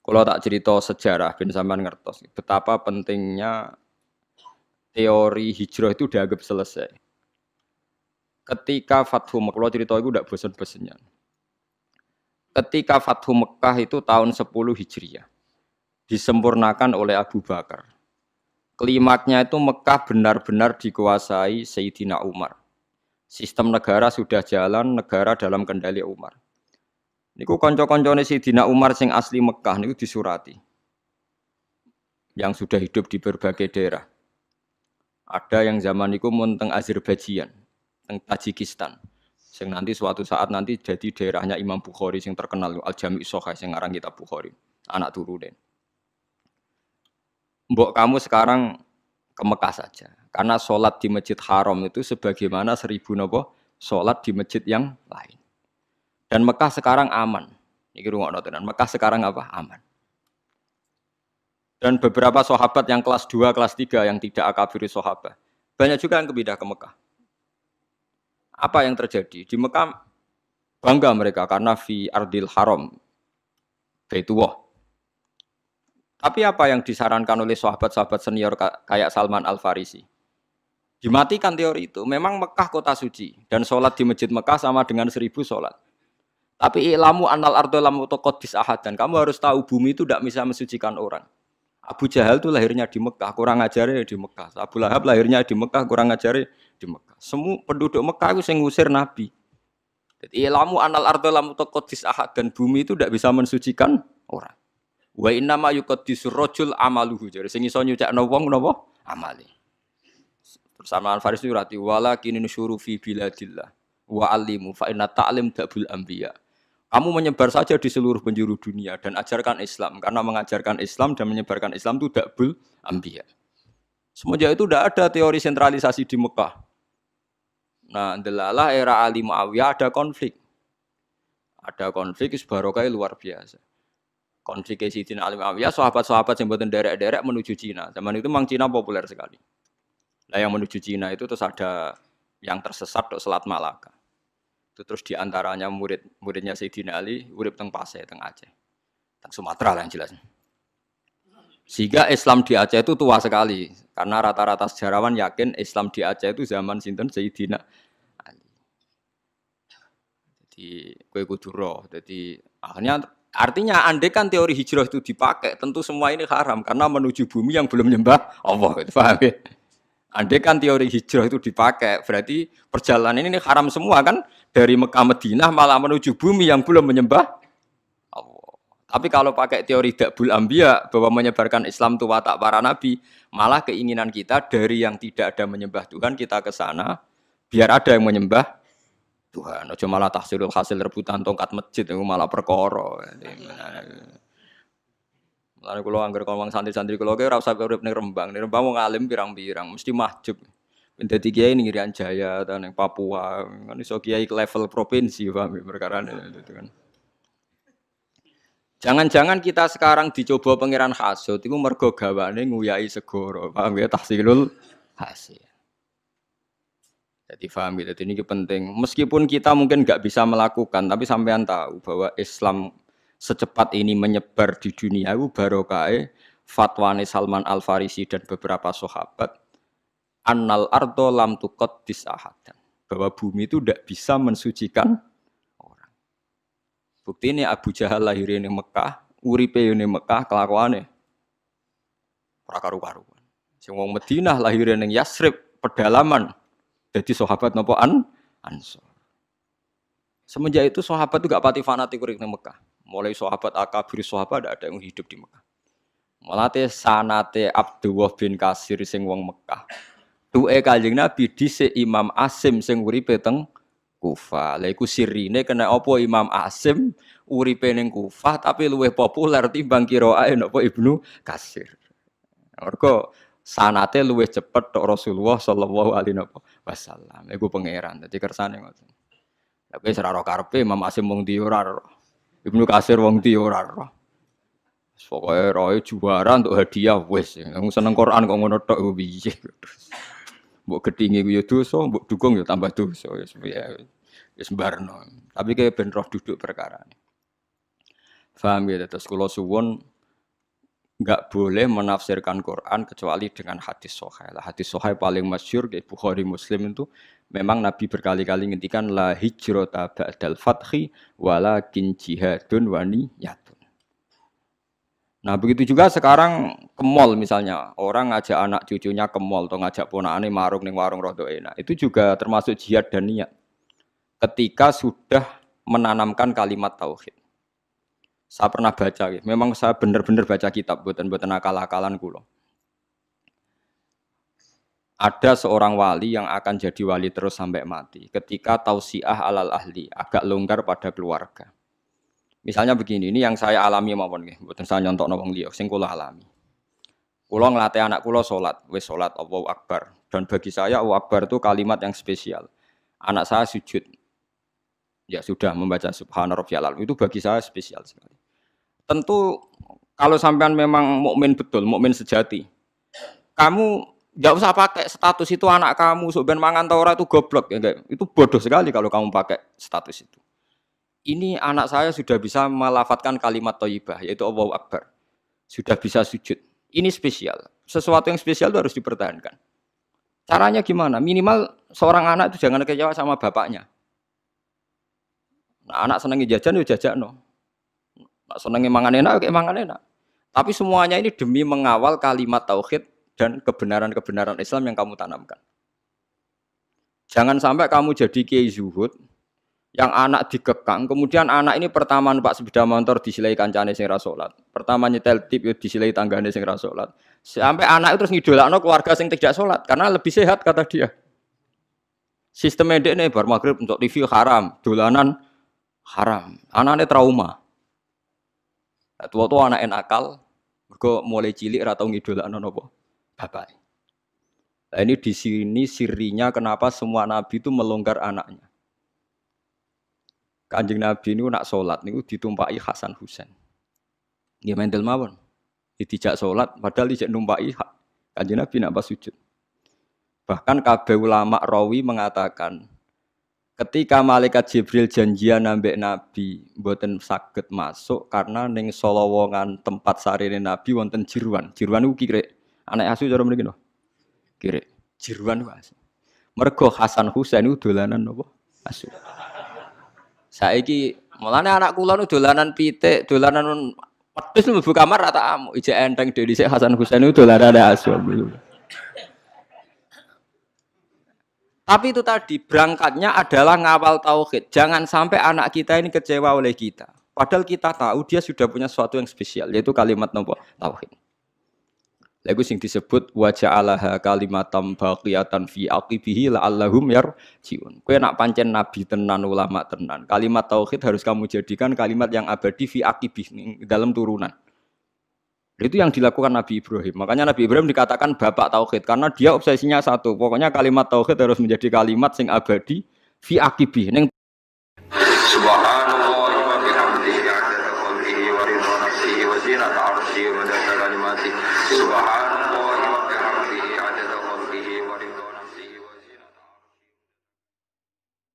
Kalau tak cerita sejarah, ben sampean ngertos betapa pentingnya teori hijrah itu dianggap selesai. Ketika Fathu Mekah, kalau cerita itu tidak bosan-bosannya. Ketika Fathu Mekah itu tahun 10 Hijriah, disempurnakan oleh Abu Bakar. Klimaknya itu Mekah benar-benar dikuasai Sayyidina Umar. Sistem negara sudah jalan, negara dalam kendali Umar. Niku kanca-kancane Sayyidina Umar sing asli Mekah niku disurati. Yang sudah hidup di berbagai daerah. Ada yang zaman niku mun teng Azerbaijan, teng Tajikistan. Sing nanti suatu saat nanti jadi daerahnya Imam Bukhari sing terkenal Al-Jami' Shahih sing aran kitab Bukhari, anak turune. Mbok kamu sekarang ke Mekah saja. Karena sholat di Masjid Haram itu sebagaimana 1000 nopo sholat di masjid yang lain. Dan Mekah sekarang aman. Iki rungokno tenan. Mekah sekarang apa? Aman. Dan beberapa sahabat yang kelas 2, kelas 3 yang tidak akabiri sahabat, banyak juga yang pindah ke Mekah. Apa yang terjadi? Di Mekah bangga mereka karena fi ardil haram, Baitullah. Tapi apa yang disarankan oleh sahabat-sahabat senior kayak Salman Al-Farisi? Dimatikan teori itu. Memang Mekah kota suci dan sholat di masjid Mekah sama dengan 1000 sholat. Tapi ilamu annal ardo lam utaqaddis ahadan. Kamu harus tahu bumi itu tidak bisa mensucikan orang. Abu Jahal itu lahirnya di Mekah, kurang ajarnya di Mekah. Abu Lahab lahirnya di Mekah, kurang ajarnya di Mekah. Semua penduduk Mekah itu yang ngusir Nabi. Jadi ilamu annal ardo lam utaqaddis ahadan. Bumi itu tidak bisa mensucikan orang. Wa inna ma yuqaddisur rajul amaluhu. Jadi sing iso nyucikno wong napa? Amale. Terus Salman Al-Farisi rati walakin nusyuru fi biladillah wa alimu fa inna ta'lim dabul anbiya. Kamu menyebar saja di seluruh penjuru dunia dan ajarkan Islam. Karena mengajarkan Islam dan menyebarkan Islam itu dakbul anbiya. Semenjak itu tidak ada teori sentralisasi di Mekah. Nah, delalah era Ali Muawiyah ada konflik. Ada konflik barokah luar biasa. Konflik Sayyidina Ali Muawiyah, sahabat-sahabat yang buatan derek-derek menuju Cina. Zaman itu memang Cina populer sekali. Nah, yang menuju Cina itu terus ada yang tersesat ke Selat Malaka. Terus diantaranya muridnya Sayyidina Ali urip teng Pasai, teng Aceh, teng Sumatera lah yang jelas. Sehingga Islam di Aceh itu tua sekali karena rata-rata sejarawan yakin Islam di Aceh itu zaman sinten Sayyidina Ali. Jadi kue kudu roh. Jadi akhirnya artinya andai kan teori hijrah itu dipakai, tentu semua ini haram karena menuju bumi yang belum nyembah Allah. Itu paham ya? Andai kan teori hijrah itu dipakai, berarti perjalanan ini haram semua kan? Dari Mekah Madinah malah menuju bumi yang belum menyembah Allah. Tapi kalau pakai teori dakbul anbiya bahwa menyebarkan Islam itu watak para nabi, malah keinginan kita dari yang tidak ada menyembah Tuhan kita ke sana biar ada yang menyembah Tuhan. Ojo malah tahsilul hasil rebutan tongkat masjid itu malah perkara. Lalu kalau anggar ngomong santri-santri kalau kayak rasa urip ning Rembang wong alim pirang-pirang mesti mahjub. Dadi kiai ning Irian Jaya ta ning Papua, kan iso kiai ke level provinsi paham perkara itu kan. Jangan-jangan kita sekarang dicoba pangeran hasud iku mergo gawane nguyai segoro, paham ya tahsilul hasil. Jadi paham gitu, ini penting. Meskipun kita mungkin nggak bisa melakukan, tapi sampean tahu bahwa Islam secepat ini menyebar di dunia itu barokah fatwane Salman Al-Farisi dan beberapa sahabat annal ardo lam tuqaddis ahadan, bahwa bumi itu tidak bisa mensucikan orang. Bukti ini Abu Jahal lahir di Mekah, uripe di Mekah kelakuane ora karu-karuan. Sing wong Madinah lahir ning Yasrib pedalaman jadi sahabat napa Ansor. Semenjak itu sahabat itu gak pati fanatik urip ning Mekah. Mulai sahabat akabir sahabat ada yang hidup di Mekah. Mulate sanate Abdullah bin Kasir sing wong Mekah. Duwe Kanjeng Nabi dhisik Imam Asim sing uripe teng Kufah. Lha iku sirine kena apa Imam Asim uripe ning Kufah tapi luwih populer timbang qiraahe napa Ibnu Kasir. Mergo sanate luwih cepet tok Rasulullah sallallahu alaihi wasallam. Iku pangeran. Dadi kersane ngoten. Lah kowe ora ro karepe Imam Asim wong ndi ora ro. Ibnu Kasir wong ndi ora ro. Pokoke roe juara untuk hadiah wis. Wong seneng Quran kok ngono tok piye. Mbok gedhingi ku ya dosa, mbok dukung ya tambah dosa ya sembarno. Tapi kayak ben roh duduk perkara. Paham ya, terus kula suwun enggak boleh menafsirkan Quran kecuali dengan hadis sahih. Hadis sahih paling masyhur di Bukhari Muslim itu memang Nabi berkali-kali ngendikan la hijrata ba'dal fathi walakin jihadun wa niyatun. Nah, begitu juga sekarang ke mall misalnya, orang ngajak anak cucunya ke mall atau ngajak ponakane marung ning warung rada enak. Itu juga termasuk jihad dan niat. Ketika sudah menanamkan kalimat tauhid. Saya pernah baca, memang saya benar-benar baca kitab, buatan akal-akalan kulo. Ada seorang wali yang akan jadi wali terus sampai mati. Ketika tausiah alal ahli, agak longgar pada keluarga. Misalnya begini, ini yang saya alami mawon nggih, mboten saya nyontok wong liya, sing kula alami. Kula nglatih anak kula salat, wis salat Allahu Akbar. Dan bagi saya Allahu Akbar itu kalimat yang spesial. Anak saya sujud. Ya sudah membaca Subhana Rabbiyal A'la, itu bagi saya spesial sekali. Tentu kalau sampean memang mukmin betul, mukmin sejati, kamu nggak usah pakai status itu anak kamu, so ben mangan ta ora itu goblok ya enggak. Itu bodoh sekali kalau kamu pakai status itu. Ini anak saya sudah bisa melafatkan kalimat thayyibah yaitu Allahu Akbar. Sudah bisa sujud. Ini spesial. Sesuatu yang spesial itu harus dipertahankan. Caranya gimana? Minimal seorang anak itu jangan kecewa sama bapaknya. Nah, anak senengi jajan ya jajakno. Nak senengi mangan enak ya mangan enak. Tapi semuanya ini demi mengawal kalimat tauhid dan kebenaran-kebenaran Islam yang kamu tanamkan. Jangan sampai kamu jadi kiai zuhud yang anak dikekang, kemudian anak ini pertama numpak sepeda motor disilai kancane sing ra salat. Pertama nyetel tip yo disilai tanggane sing ra salat. Sampai anak itu terus ngidolakno keluarga sing tidak salat karena lebih sehat kata dia. Sistem ndekne bar magrib untuk TV haram, dolanan haram. Anaknya trauma. Tua-tua anak nakal, mergo mulai cilik ora tau ngidolakno napa bapak. Nah, ini di sini sirinya kenapa semua nabi itu melonggar anaknya. Kanjeng Nabi ini nak sholat niku ditumpai Hasan Husain. Nggih mendel mawon. Dijak sholat padahal dijak numpai Kanjeng Nabi nak pas sujud. Bahkan kabeh ulama rawi mengatakan ketika malaikat Jibril janjian ambek Nabi mboten saged masuk karena ning solowongan tempat sarine Nabi wonten jirwan. Jirwan niku kirek. Anak asu cara mriki no. Kirek. Jirwan ku asu. Mergo Hasan Husain niku dolanan napa? Asu. Saiki mulane anak kula nu dolanan pitik, dolanan wedhus mlebu kamar rata amuk, ijek enteng dhewe dhisik Hasan Husain niku dolanan asu. Tapi itu tadi berangkatnya adalah ngawal tauhid. Jangan sampai anak kita ini kecewa oleh kita. Padahal kita tahu dia sudah punya sesuatu yang spesial yaitu kalimat nopo tauhid. Lagu sing disebut wa ja'alaha kalimatam baqiyatan fi aqibihi la'allahum yarji'un. Kowe nak pancen nabi tenan ulama tenan. Kalimat tauhid harus kamu jadikan kalimat yang abadi fi aqibih dalam turunan. Itu yang dilakukan Nabi Ibrahim. Makanya Nabi Ibrahim dikatakan bapak tauhid karena dia obsesinya satu. Pokoknya kalimat tauhid harus menjadi kalimat sing abadi fi aqibih.